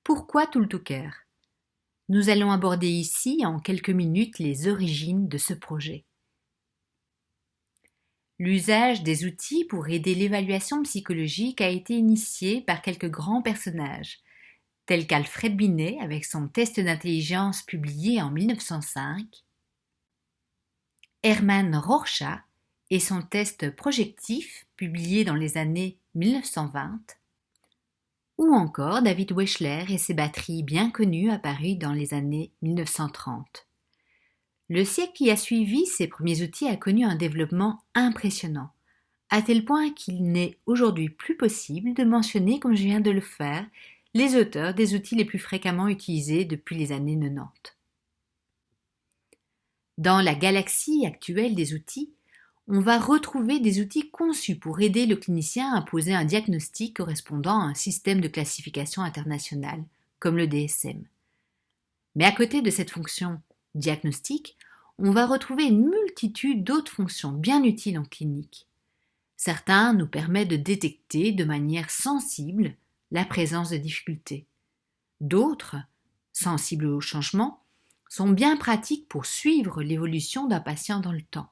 Pourquoi Tooltoker? Nous allons aborder ici en quelques minutes les origines de ce projet. L'usage des outils pour aider l'évaluation psychologique a été initié par quelques grands personnages, tels qu'Alfred Binet avec son test d'intelligence publié en 1905, Hermann Rorschach et son test projectif publié dans les années 1920, ou encore David Wechsler et ses batteries bien connues apparues dans les années 1930. Le siècle qui a suivi, ces premiers outils a connu un développement impressionnant, à tel point qu'il n'est aujourd'hui plus possible de mentionner, comme je viens de le faire, les auteurs des outils les plus fréquemment utilisés depuis les années 90. Dans la galaxie actuelle des outils, on va retrouver des outils conçus pour aider le clinicien à poser un diagnostic correspondant à un système de classification international, comme le DSM. Mais à côté de cette fonction diagnostic, on va retrouver une multitude d'autres fonctions bien utiles en clinique. Certains nous permettent de détecter de manière sensible la présence de difficultés. D'autres, sensibles au changement, sont bien pratiques pour suivre l'évolution d'un patient dans le temps.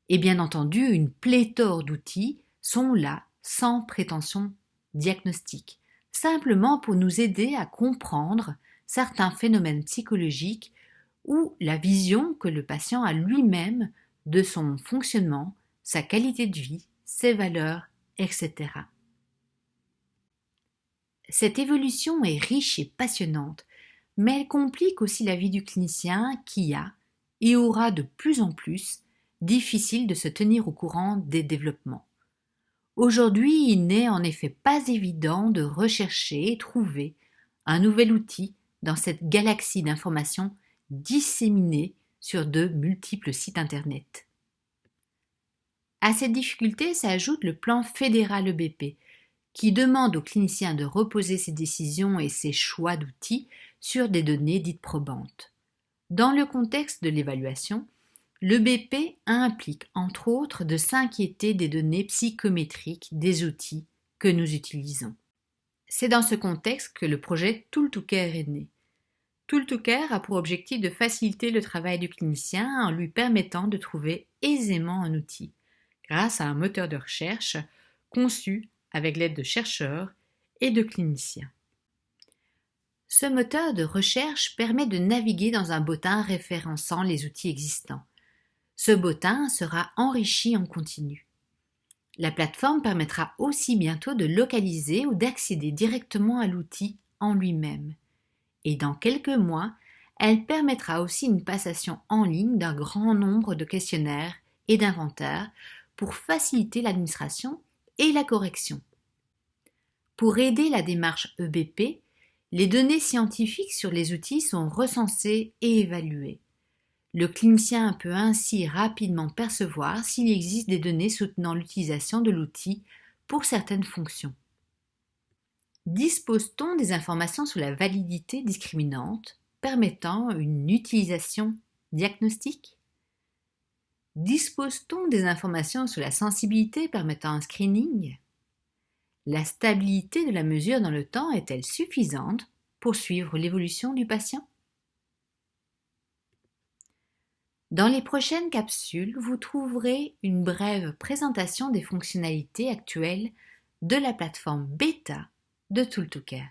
Et bien entendu, une pléthore d'outils sont là sans prétention diagnostique, simplement pour nous aider à comprendre certains phénomènes psychologiques ou la vision que le patient a lui-même de son fonctionnement, sa qualité de vie, ses valeurs, etc. Cette évolution est riche et passionnante, mais elle complique aussi la vie du clinicien qui a, et aura de plus en plus, difficile de se tenir au courant des développements. Aujourd'hui, il n'est en effet pas évident de rechercher et trouver un nouvel outil dans cette galaxie d'informations disséminées sur de multiples sites internet. À cette difficulté s'ajoute le plan fédéral EBP, qui demande aux cliniciens de reposer ses décisions et ses choix d'outils sur des données dites probantes. Dans le contexte de l'évaluation, l'EBP implique entre autres de s'inquiéter des données psychométriques des outils que nous utilisons. C'est dans ce contexte que le projet Tooltoker est né. Tooltoker a pour objectif de faciliter le travail du clinicien en lui permettant de trouver aisément un outil, grâce à un moteur de recherche conçu avec l'aide de chercheurs et de cliniciens. Ce moteur de recherche permet de naviguer dans un bottin référençant les outils existants. Ce bottin sera enrichi en continu. La plateforme permettra aussi bientôt de localiser ou d'accéder directement à l'outil en lui-même. Et dans quelques mois, elle permettra aussi une passation en ligne d'un grand nombre de questionnaires et d'inventaires pour faciliter l'administration et la correction. Pour aider la démarche EBP, les données scientifiques sur les outils sont recensées et évaluées. Le clinicien peut ainsi rapidement percevoir s'il existe des données soutenant l'utilisation de l'outil pour certaines fonctions. Dispose-t-on des informations sur la validité discriminante permettant une utilisation diagnostique? Dispose-t-on des informations sur la sensibilité permettant un screening? La stabilité de la mesure dans le temps est-elle suffisante pour suivre l'évolution du patient? Dans les prochaines capsules, vous trouverez une brève présentation des fonctionnalités actuelles de la plateforme bêta de Tooltoker.